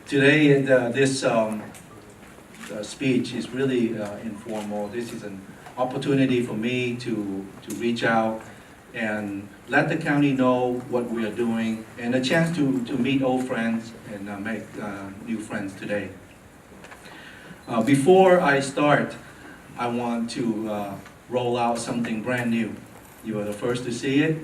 Today, this speech is really informal. This is an opportunity for me to reach out and let the county know what we are doing, and a chance to meet old friends and make new friends today. Before I start, I want to roll out something brand new. You are the first to see it.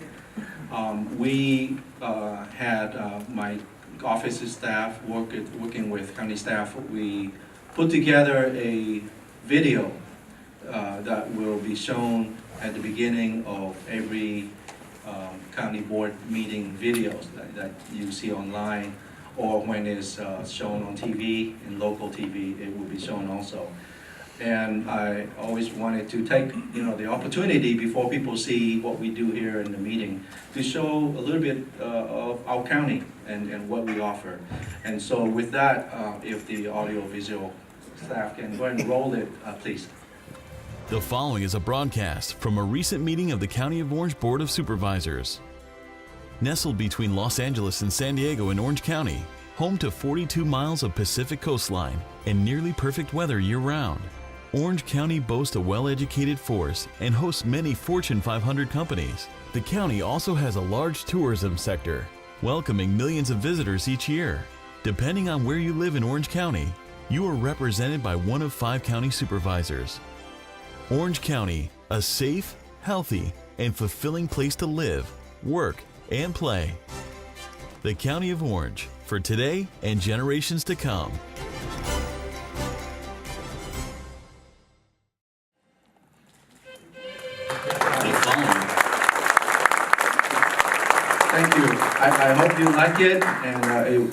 We had my office staff working with county staff. We put together a video that will be shown at the beginning of every county board meeting videos that you see online, or when it's shown on TV, in local TV, it will be shown also. And I always wanted to take the opportunity before people see what we do here in the meeting to show a little bit of our county and what we offer. And so with that, if the audio visual staff can go ahead and roll it, please. The following is a broadcast from a recent meeting of the County of Orange Board of Supervisors. Nestled between Los Angeles and San Diego in Orange County, home to 42 miles of Pacific coastline and nearly perfect weather year-round, Orange County boasts a well-educated force and hosts many Fortune 500 companies. The county also has a large tourism sector, welcoming millions of visitors each year. Depending on where you live in Orange County, you are represented by one of 5 county supervisors. Orange County, a safe, healthy, and fulfilling place to live, work, and play. The County of Orange, for today and generations to come. Thank you. I hope you like it. And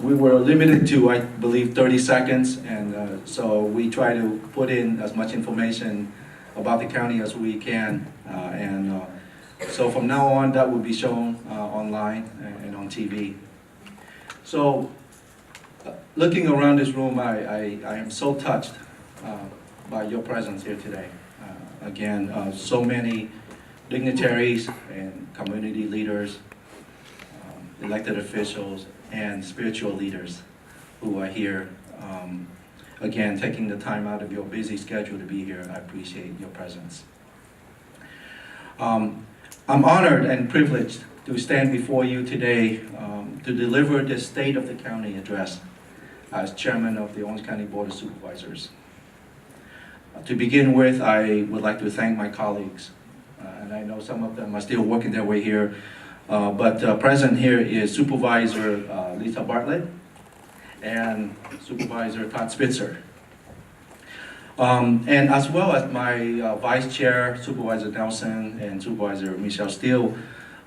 we were limited to, I believe, 30 seconds. And so we try to put in as much information about the county as we can. So from now on, that will be shown online and on TV. So looking around this room, I am so touched by your presence here today. Again, so many dignitaries and community leaders, elected officials, and spiritual leaders who are here. Again, taking the time out of your busy schedule to be here, I appreciate your presence. I'm honored and privileged to stand before you today to deliver the State of the County address as Chairman of the Orange County Board of Supervisors. To begin with, I would like to thank my colleagues, and I know some of them are still working their way here, but present here is Supervisor Lisa Bartlett and Supervisor Todd Spitzer. And as well as my Vice Chair, Supervisor Nelson, and Supervisor Michelle Steele,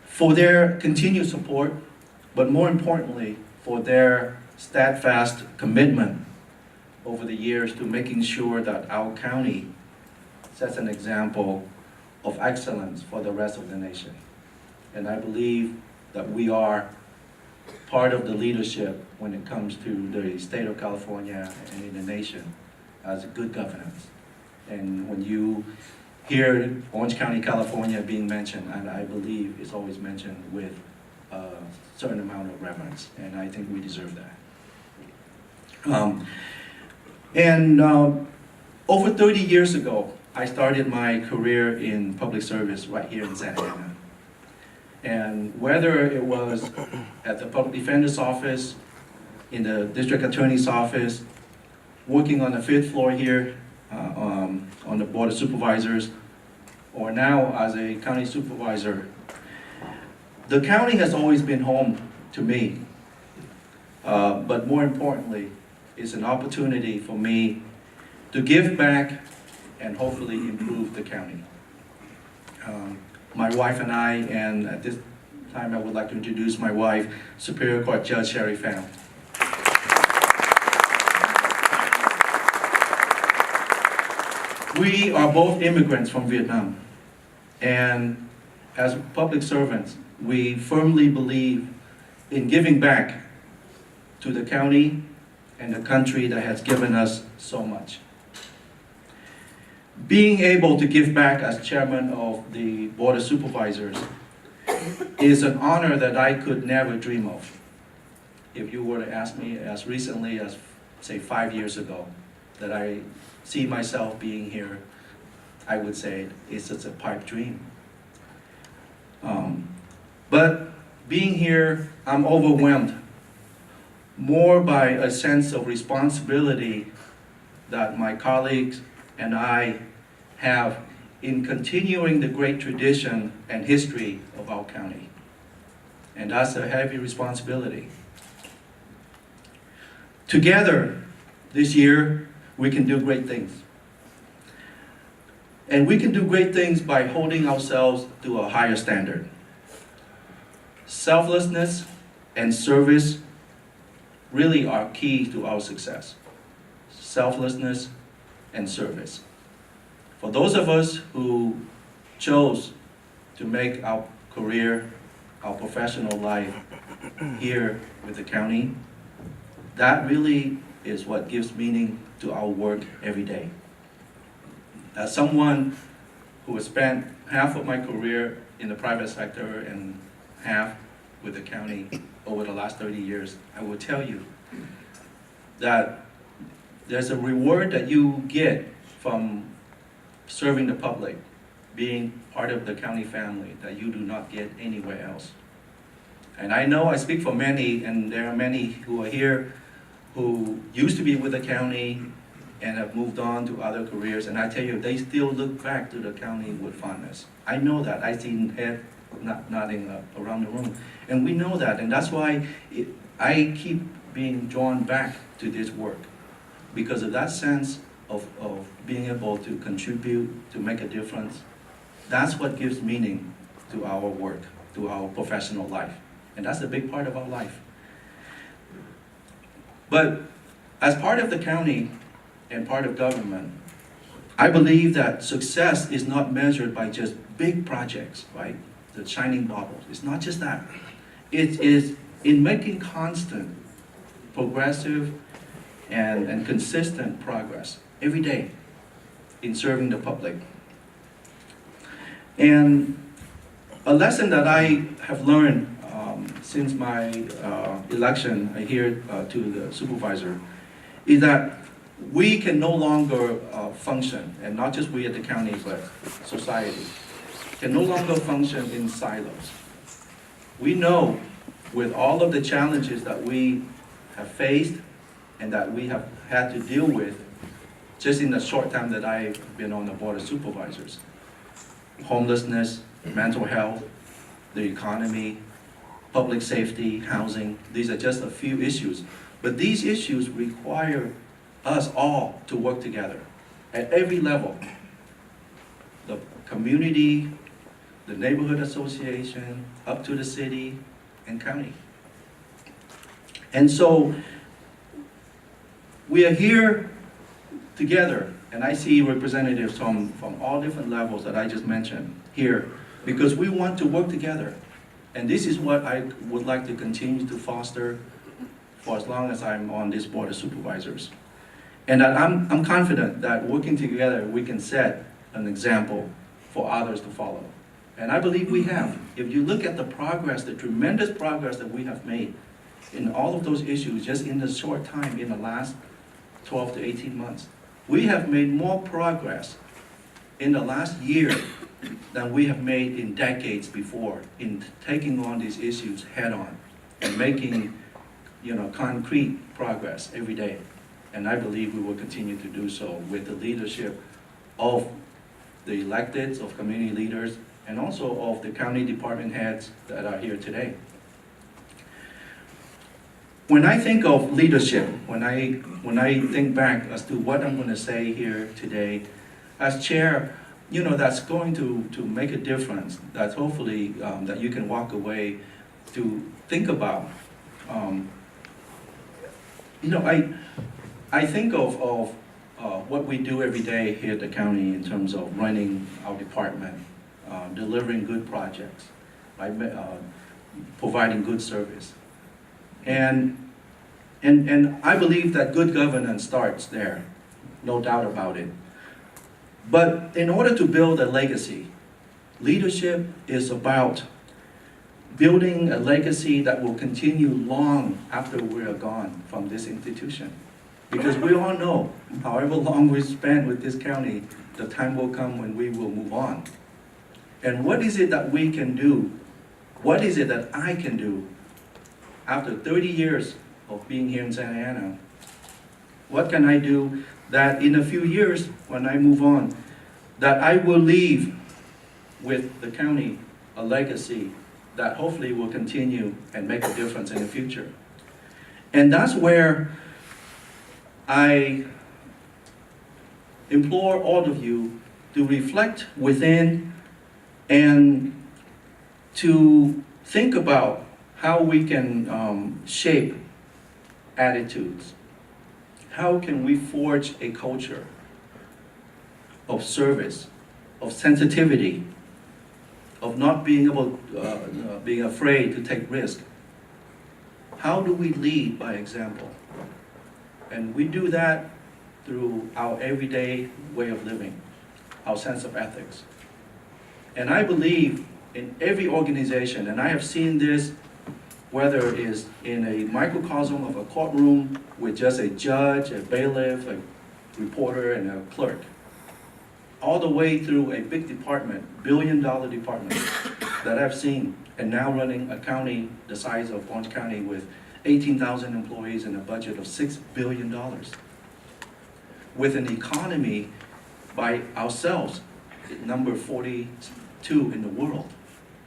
for their continued support, but more importantly, for their steadfast commitment over the years to making sure that our county sets an example of excellence for the rest of the nation. And I believe that we are part of the leadership when it comes to the state of California and in the nation as good governance. And when you hear Orange County, California being mentioned, and I believe it's always mentioned with a certain amount of reverence, and I think we deserve that. Over 30 years ago, I started my career in public service right here in Santa Ana. And whether it was at the Public Defender's Office, in the District Attorney's Office, working on the 5th floor here on the Board of Supervisors, or now as a county supervisor, the county has always been home to me. But more importantly, it's an opportunity for me to give back and hopefully improve the county. My wife and I, and at this time I would like to introduce my wife, Superior Court Judge Sherry Pham. We are both immigrants from Vietnam, and as public servants, we firmly believe in giving back to the county and the country that has given us so much. Being able to give back as chairman of the Board of Supervisors is an honor that I could never dream of. if you were to ask me as recently as, say, 5 years ago, that I see myself being here, I would say it's just a pipe dream. But being here, I'm overwhelmed more by a sense of responsibility that my colleagues and I have in continuing the great tradition and history of our county. And that's a heavy responsibility. Together, this year, we can do great things. And we can do great things by holding ourselves to a higher standard. Selflessness and service really are key to our success. Selflessness and service. For those of us who chose to make our career, our professional life here with the county, that really is what gives meaning to our work every day. As someone who has spent half of my career in the private sector and half with the county over the last 30 years, I will tell you that there's a reward that you get from serving the public, being part of the county family, that you do not get anywhere else. And I know I speak for many, and there are many who are here who used to be with the county and have moved on to other careers, and I tell you, they still look back to the county with fondness. I know that. I've seen head nodding around the room. And we know that, and that's why I keep being drawn back to this work, because of that sense of being able to contribute, to make a difference. That's what gives meaning to our work, to our professional life. And that's a big part of our life. But as part of the county and part of government, I believe that success is not measured by just big projects, right? The shining baubles. It's not just that. It is in making constant, progressive, and consistent progress every day in serving the public. And a lesson that I have learned since my election here to the supervisor is that we can no longer function, and not just we at the county, but society, can no longer function in silos. We know with all of the challenges that we have faced and that we have had to deal with just in the short time that I've been on the Board of Supervisors, homelessness, mental health, the economy, public safety, housing, these are just a few issues. But these issues require us all to work together at every level. The community, the neighborhood association, up to the city and county. And so we are here together, and I see representatives from all different levels that I just mentioned here, because we want to work together. And this is what I would like to continue to foster for as long as I'm on this Board of Supervisors. And that I'm confident that working together, we can set an example for others to follow. And I believe we have. If you look at the progress, the tremendous progress that we have made in all of those issues just in the short time, in the last 12 to 18 months, we have made more progress in the last year than we have made in decades before in taking on these issues head on and making, concrete progress every day. And I believe we will continue to do so with the leadership of the electeds, of community leaders, and also of the county department heads that are here today. When I think of leadership, when I think back as to what I'm going to say here today, as chair, that's going to make a difference, that hopefully that you can walk away to think about. I think of what we do every day here at the county in terms of running our department, delivering good projects, right? Providing good service. And I believe that good governance starts there, no doubt about it. But in order to build a legacy, leadership is about building a legacy that will continue long after we are gone from this institution. Because we all know, however long we spend with this county, the time will come when we will move on. And what is it that we can do? What is it that I can do after 30 years of being here in Santa Ana? What can I do that in a few years, when I move on, that I will leave with the county a legacy that hopefully will continue and make a difference in the future? And that's where I implore all of you to reflect within and to think about how we can shape attitudes. How can we forge a culture of service, of sensitivity, of not being being afraid to take risk? How do we lead by example? And we do that through our everyday way of living, our sense of ethics. And I believe in every organization, and I have seen this whether it is in a microcosm of a courtroom with just a judge, a bailiff, a reporter, and a clerk, all the way through a big department, billion-dollar department that I've seen, and now running a county the size of Orange County with 18,000 employees and a budget of $6 billion. With an economy by ourselves, number 42 in the world.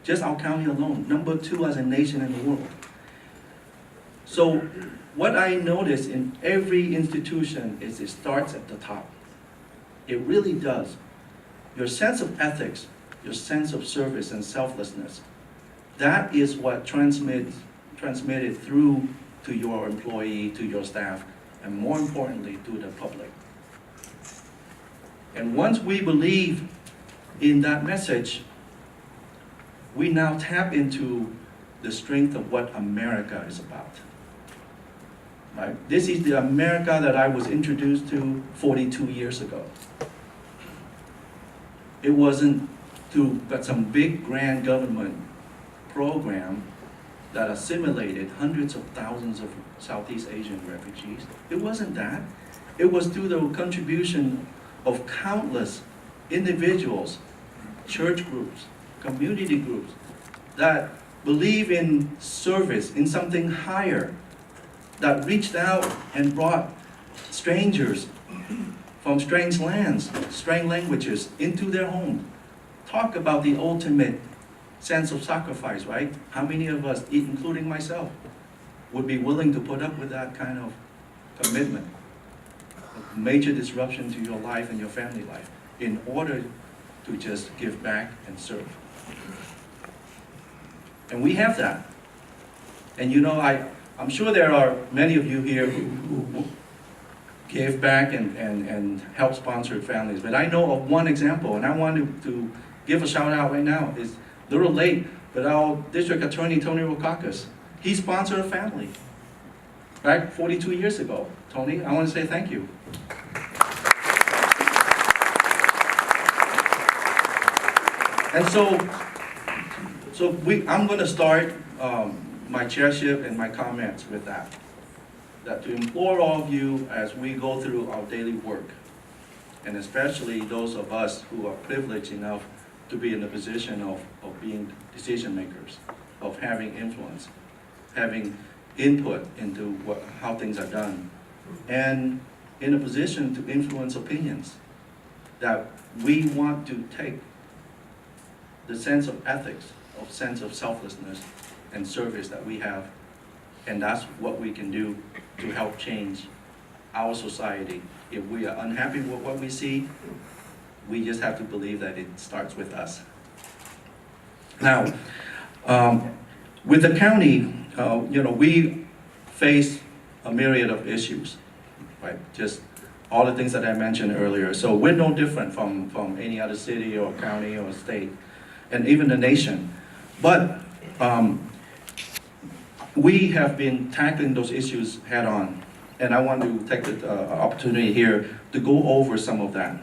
Just our county alone, number 2 as a nation in the world. So what I notice in every institution is it starts at the top. It really does. Your sense of ethics, your sense of service and selflessness, that is what transmitted through to your employee, to your staff, and more importantly, to the public. And once we believe in that message, we now tap into the strength of what America is about. Right? This is the America that I was introduced to 42 years ago. It wasn't through some big grand government program that assimilated hundreds of thousands of Southeast Asian refugees. It wasn't that. It was through the contribution of countless individuals, church groups, community groups that believe in service, in something higher, that reached out and brought strangers from strange lands, strange languages into their home. Talk about the ultimate sense of sacrifice, right? How many of us, including myself, would be willing to put up with that kind of commitment, a major disruption to your life and your family life, in order to just give back and serve? And we have that. And you know, I'm sure there are many of you here who gave back and help sponsor families. But I know of one example, and I want to give a shout out right now. It's a little late, but our district attorney, Tony Rokakis, he sponsored a family back 42 years ago. Tony, I want to say thank you. And I'm going to start my chairship and my comments with that to implore all of you as we go through our daily work, and especially those of us who are privileged enough to be in the position of being decision makers, of having influence, having input into how things are done, and in a position to influence opinions, that we want to take the sense of ethics, of sense of selflessness and service that we have, and that's what we can do to help change our society. If we are unhappy with what we see, we just have to believe that it starts with us. Now, with the county, we face a myriad of issues, right? Just all the things that I mentioned earlier. So we're no different from any other city or county or state, and even the nation. But we have been tackling those issues head on. And I want to take the opportunity here to go over some of that.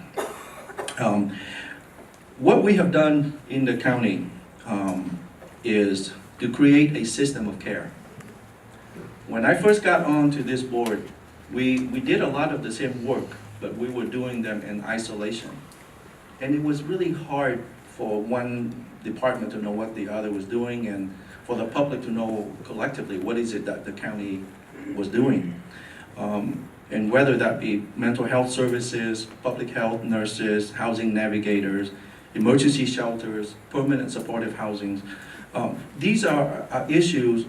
What we have done in the county is to create a system of care. When I first got onto this board, we did a lot of the same work, but we were doing them in isolation. And it was really hard for one department to know what the other was doing, and for the public to know collectively what is it that the county was doing. And whether that be mental health services, public health nurses, housing navigators, emergency shelters, permanent supportive housing. These are issues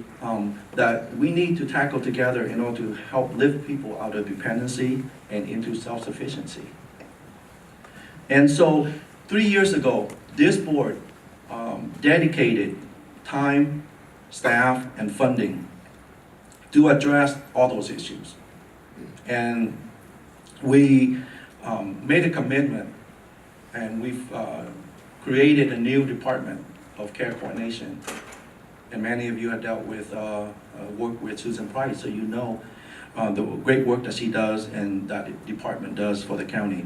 that we need to tackle together in order to help lift people out of dependency and into self-sufficiency. And so 3 years ago, this board dedicated time, staff, and funding to address all those issues. And we made a commitment, and we've created a new department of care coordination. And many of you have dealt with, work with Susan Price, so you know the great work that she does and that department does for the county.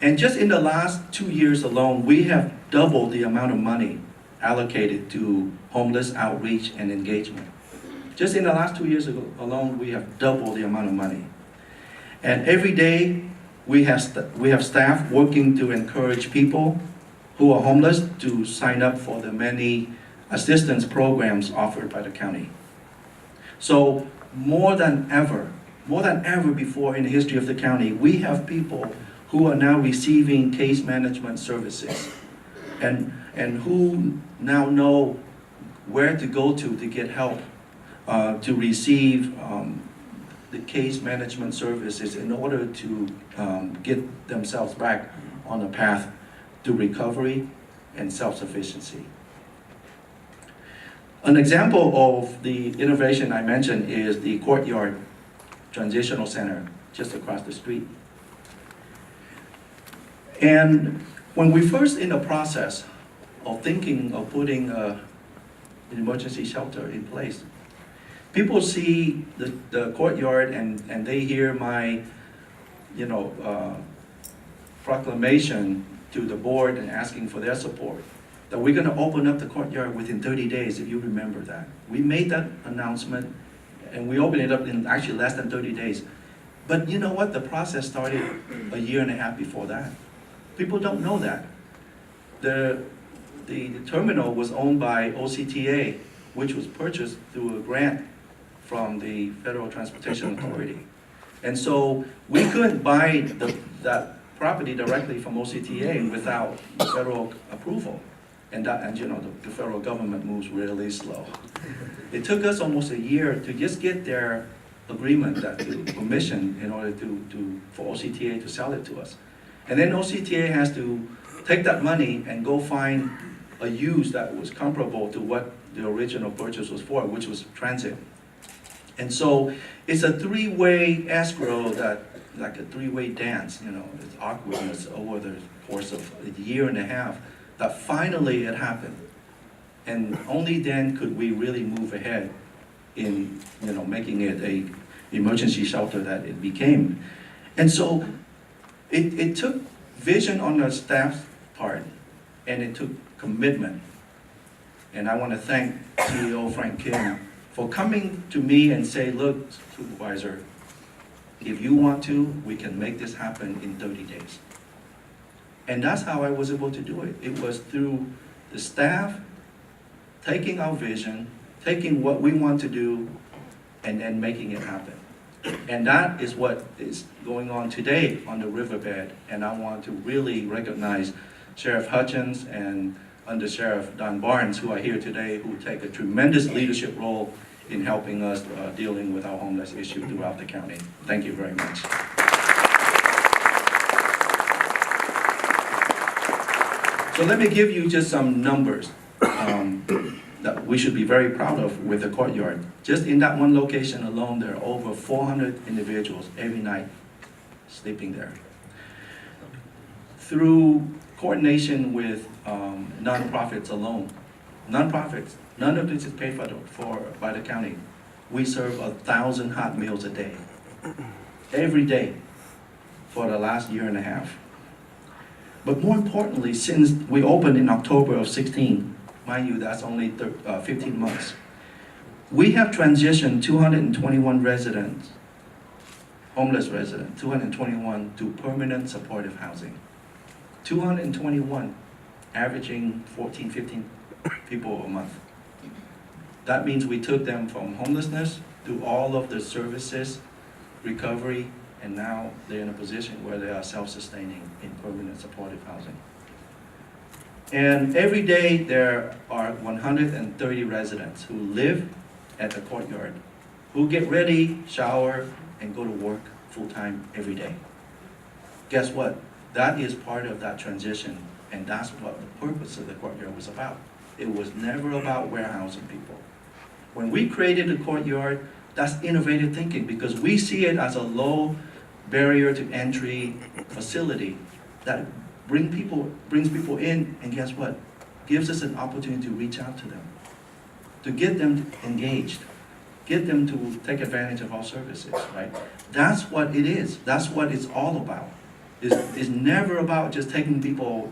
And just in the last 2 years alone, we have doubled the amount of money allocated to homeless outreach and engagement. Just in the last 2 years alone, we have doubled the amount of money. And every day, we have staff working to encourage people who are homeless to sign up for the many assistance programs offered by the county. So more than ever before in the history of the county, we have people who are now receiving case management services and who now know where to go to get help to receive the case management services in order to get themselves back on a path to recovery and self-sufficiency. An example of the innovation I mentioned is the Courtyard Transitional Center just across the street. And when we first in the process of thinking of putting an emergency shelter in place, people see the courtyard and they hear my, proclamation to the board and asking for their support, that we're gonna open up the courtyard within 30 days, if you remember that. We made that announcement and we opened it up in actually less than 30 days. But you know what? The process started a year and a half before that. People don't know that. The terminal was owned by OCTA, which was purchased through a grant from the Federal Transportation Authority. And so we couldn't buy that property directly from OCTA without federal approval. And the federal government moves really slow. It took us almost a year to just get their agreement, that permission, in order for OCTA to sell it to us. And then OCTA has to take that money and go find a use that was comparable to what the original purchase was for, which was transit. And so it's a three-way escrow, like a three-way dance, it's awkwardness over the course of a year and a half, that finally it happened. And only then could we really move ahead in making it a emergency shelter that it became. And so it took vision on the staff's part, and it took commitment. And I want to thank CEO Frank Kim for coming to me and say, look, Supervisor, if you want to, we can make this happen in 30 days. And that's how I was able to do it. It was through the staff taking our vision, taking what we want to do, and then making it happen. And that is what is going on today on the riverbed. And I want to really recognize Sheriff Hutchins and Under Sheriff Don Barnes, who are here today, who take a tremendous leadership role in helping us dealing with our homeless issue throughout the county. Thank you very much. So let me give you just some numbers that we should be very proud of with the courtyard. Just in that one location alone, there are over 400 individuals every night sleeping there. Through coordination with nonprofits alone, nonprofits, none of this is paid for by the county. We serve 1,000 hot meals a day, every day, for the last year and a half. But more importantly, since we opened in October of 16, Mind you, that's only 15 months. We have transitioned 221 residents, homeless residents, 221 to permanent supportive housing. 221, averaging 14, 15 people a month. That means we took them from homelessness to all of the services, recovery, and now they're in a position where they are self-sustaining in permanent supportive housing. And every day there are 130 residents who live at the courtyard, who get ready, shower, and go to work full-time every day. Guess what? That is part of that transition, and that's what the purpose of the courtyard was about. It was never about warehousing people. When we created the courtyard, that's innovative thinking, because we see it as a low barrier to entry facility that brings people in, and guess what? Gives us an opportunity to reach out to them, to get them engaged, get them to take advantage of our services, right? That's what it is. That's what it's all about. It's never about just taking people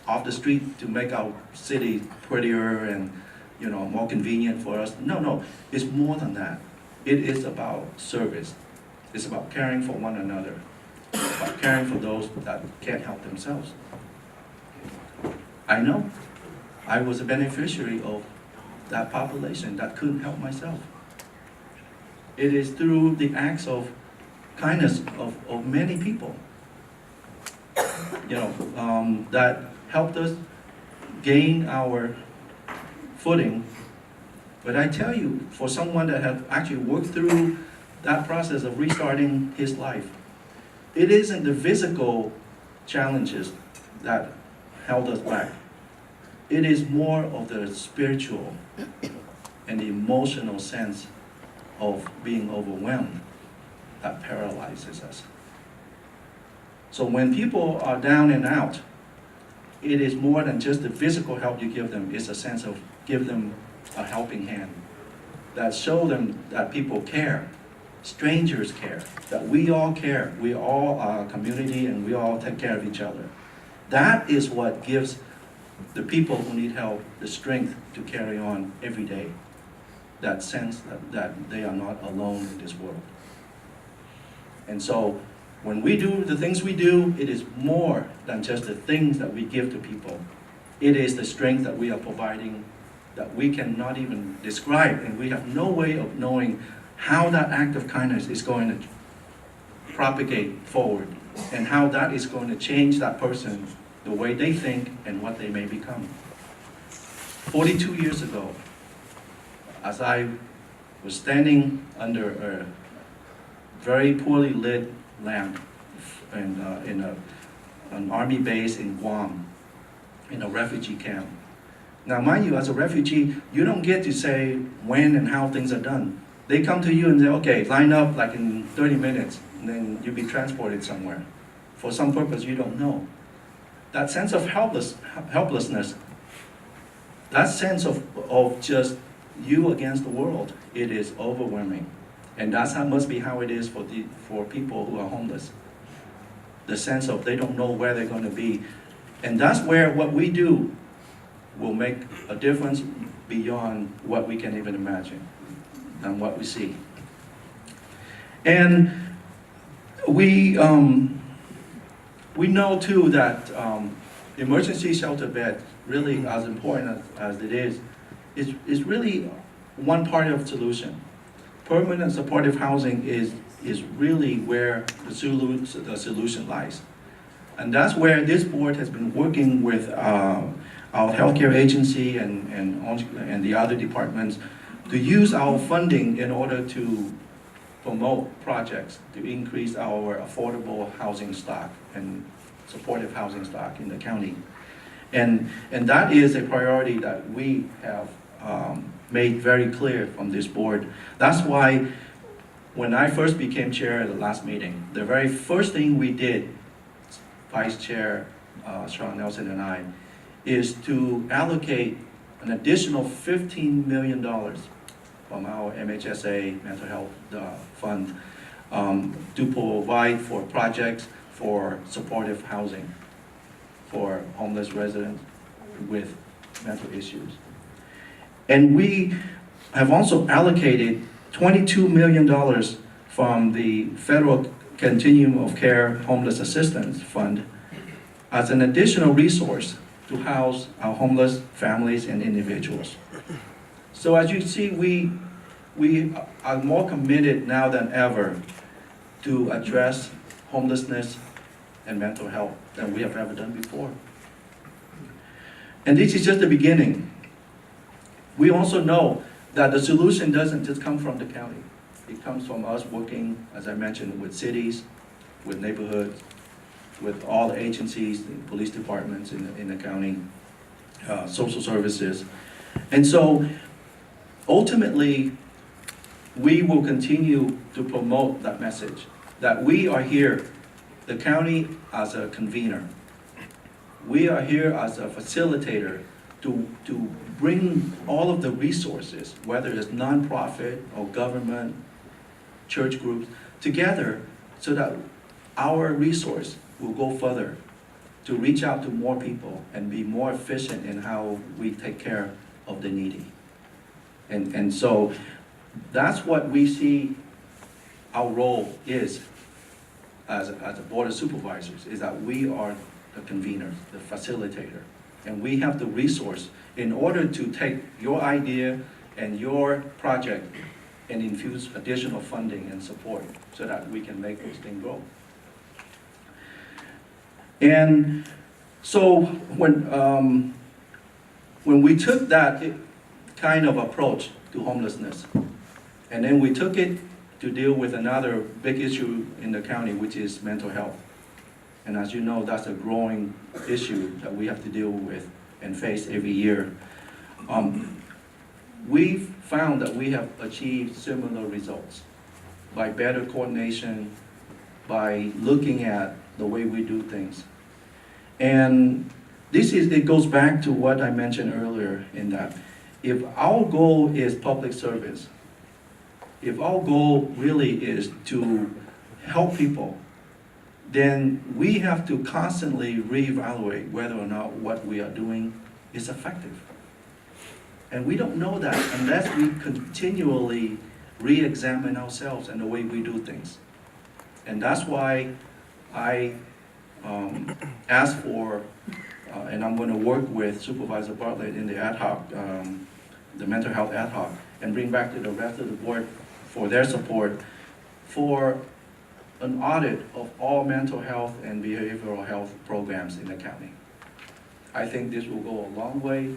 off the street to make our city prettier and, you know, more convenient for us. No, it's more than that. It is about service. It's about caring for one another, about caring for those that can't help themselves. I know. I was a beneficiary of that population that couldn't help myself. It is through the acts of kindness of many people, you know, that helped us gain our footing. But I tell you, for someone that has actually worked through that process of restarting his life, it isn't the physical challenges that held us back. It is more of the spiritual and the emotional sense of being overwhelmed that paralyzes us. So when people are down and out, it is more than just the physical help you give them. It's a sense of give them a helping hand, that show them that people care, strangers care, that we all care. We all are a community and we all take care of each other. That is what gives the people who need help the strength to carry on every day. That sense that they are not alone in this world. And so when we do the things we do, it is more than just the things that we give to people. It is the strength that we are providing that we cannot even describe, and we have no way of knowing how that act of kindness is going to propagate forward and how that is going to change that person, the way they think and what they may become. 42 years ago, as I was standing under a very poorly lit lamp in an army base in Guam, in a refugee camp. Now, mind you, as a refugee, you don't get to say when and how things are done. They come to you and say, okay, line up like in 30 minutes, and then you'll be transported somewhere. For some purpose you don't know. That sense of helplessness, that sense of just you against the world, it is overwhelming. And that must be how it is for people who are homeless. The sense of they don't know where they're going to be. And that's where what we do will make a difference beyond what we can even imagine and what we see. And we know too that emergency shelter bed, really as important as it is really one part of the solution. Permanent supportive housing is really where the solution lies. And that's where this board has been working with our healthcare agency and the other departments to use our funding in order to promote projects to increase our affordable housing stock and supportive housing stock in the county. And that is a priority that we have made very clear from this board. That's why when I first became chair at the last meeting, the very first thing we did, Vice Chair Sean Nelson and I, is to allocate an additional $15 million from our MHSA mental health fund to provide for projects for supportive housing for homeless residents with mental issues. And we have also allocated $22 million from the Federal Continuum of Care Homeless Assistance Fund as an additional resource to house our homeless families and individuals. So as you see, we are more committed now than ever to address homelessness and mental health than we have ever done before. And this is just the beginning. We also know that the solution doesn't just come from the county. It comes from us working, as I mentioned, with cities, with neighborhoods, with all the agencies, the police departments in the county, social services. And so ultimately, we will continue to promote that message, that we are here, the county as a convener. We are here as a facilitator to bring all of the resources, whether it's nonprofit or government, church groups, together so that our resource will go further to reach out to more people and be more efficient in how we take care of the needy. And so that's what we see our role is as a board of supervisors, is that we are the conveners, the facilitator. And we have the resource in order to take your idea and your project and infuse additional funding and support so that we can make this thing grow. And so when we took that kind of approach to homelessness, and then we took it to deal with another big issue in the county, which is mental health. And as you know, that's a growing issue that we have to deal with and face every year. We've found that we have achieved similar results by better coordination, by looking at the way we do things. And it goes back to what I mentioned earlier in that if our goal is public service, if our goal really is to help people, then we have to constantly reevaluate whether or not what we are doing is effective. And we don't know that unless we continually re-examine ourselves and the way we do things. And that's why I asked for, and I'm going to work with Supervisor Bartlett in the ad hoc, the mental health ad hoc, and bring back to the rest of the board for their support for an audit of all mental health and behavioral health programs in the county. I think this will go a long way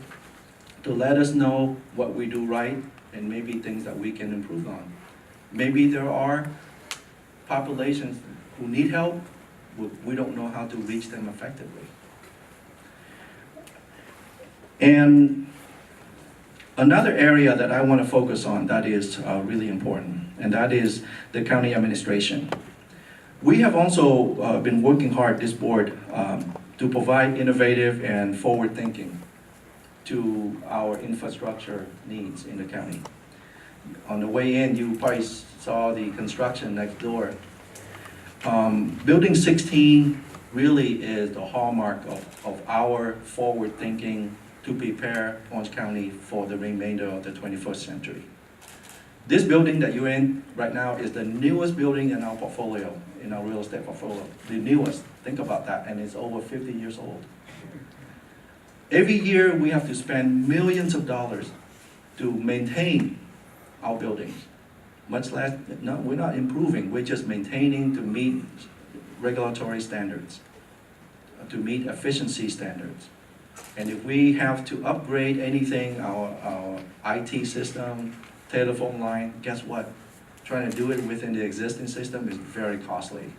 to let us know what we do right and maybe things that we can improve on. Maybe there are populations who need help, we don't know how to reach them effectively. And another area that I want to focus on that is really important, and that is the county administration. We have also been working hard, this board, to provide innovative and forward thinking to our infrastructure needs in the county. On the way in, you probably saw the construction next door. Building 16 really is the hallmark of our forward thinking to prepare Orange County for the remainder of the 21st century. This building that you're in right now is the newest building in our portfolio, in our real estate portfolio. The newest, think about that, and it's over 50 years old. Every year we have to spend millions of dollars to maintain our buildings. Much less, no, we're not improving, we're just maintaining to meet regulatory standards, to meet efficiency standards. And if we have to upgrade anything, our IT system, telephone line, guess what? Trying to do it within the existing system is very costly.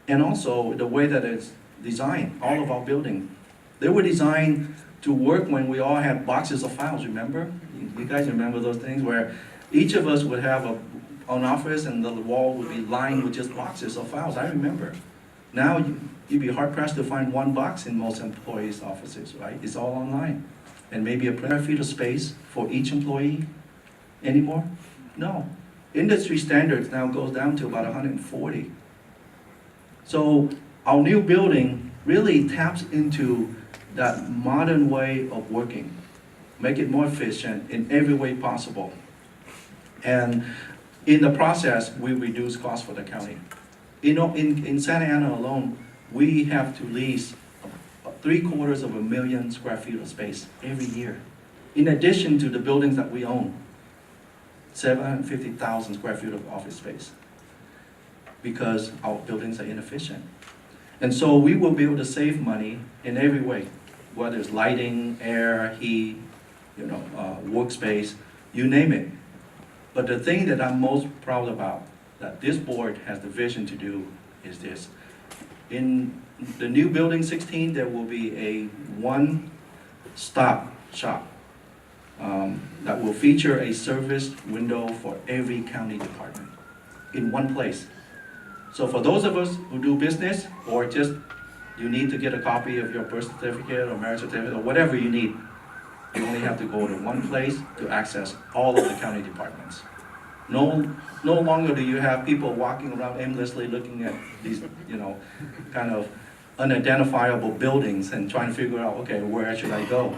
And also the way that it's designed, all of our buildings, they were designed to work when we all had boxes of files, remember? You guys remember those things where each of us would have an office and the wall would be lined with just boxes of files, I remember. Now you'd be hard pressed to find one box in most employees' offices, right? It's all online. And maybe a printer feet of space for each employee anymore? No. Industry standards now goes down to about 140. So our new building really taps into that modern way of working, make it more efficient in every way possible. And in the process, we reduce costs for the county. You know, in Santa Ana alone, we have to lease 750,000 square feet of space every year, in addition to the buildings that we own. 750,000 square feet of office space, because our buildings are inefficient. And so we will be able to save money in every way, whether it's lighting, air, heat, workspace, you name it. But the thing that I'm most proud about, that this board has the vision to do, is this. In the new building 16, there will be a one-stop shop that will feature a service window for every county department in one place. So for those of us who do business, or just you need to get a copy of your birth certificate or marriage certificate or whatever you need, you only have to go to one place to access all of the county departments. No longer do you have people walking around aimlessly looking at these, kind of unidentifiable buildings and trying to figure out, okay, where should I go?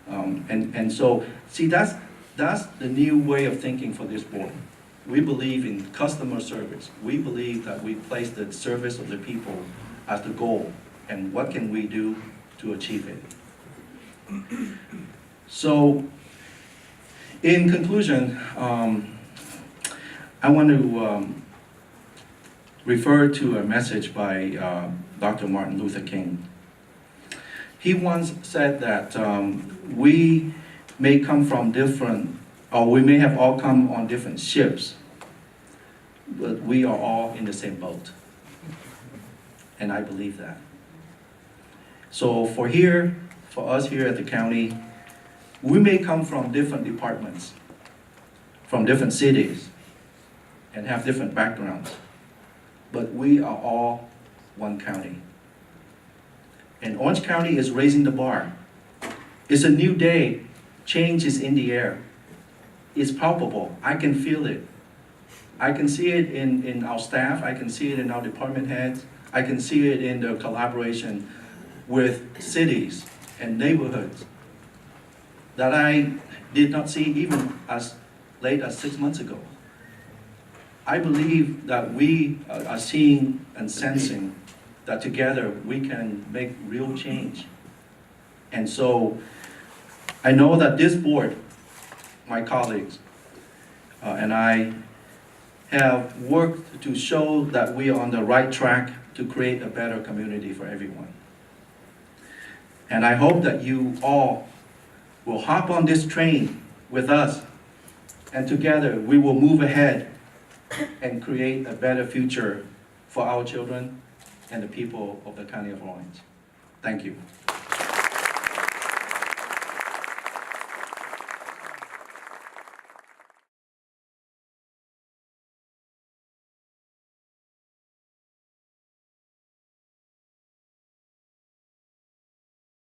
And so, see, that's the new way of thinking for this board. We believe in customer service. We believe that we place the service of the people as the goal, and what can we do to achieve it? So, in conclusion, I want to refer to a message by Dr. Martin Luther King. He once said that we may come from different, or we may have all come on different ships, but we are all in the same boat. And I believe that. So for us here at the county, we may come from different departments, from different cities, and have different backgrounds, but we are all one county. And Orange County is raising the bar. It's a new day. Change is in the air. It's palpable. I can feel it. I can see it in our staff. I can see it in our department heads. I can see it in the collaboration with cities and neighborhoods that I did not see even as late as 6 months ago. I believe that we are seeing and sensing that together we can make real change. And so I know that this board, my colleagues, and I have worked to show that we are on the right track to create a better community for everyone. And I hope that you all will hop on this train with us, and together we will move ahead and create a better future for our children and the people of the County of Orange. Thank you.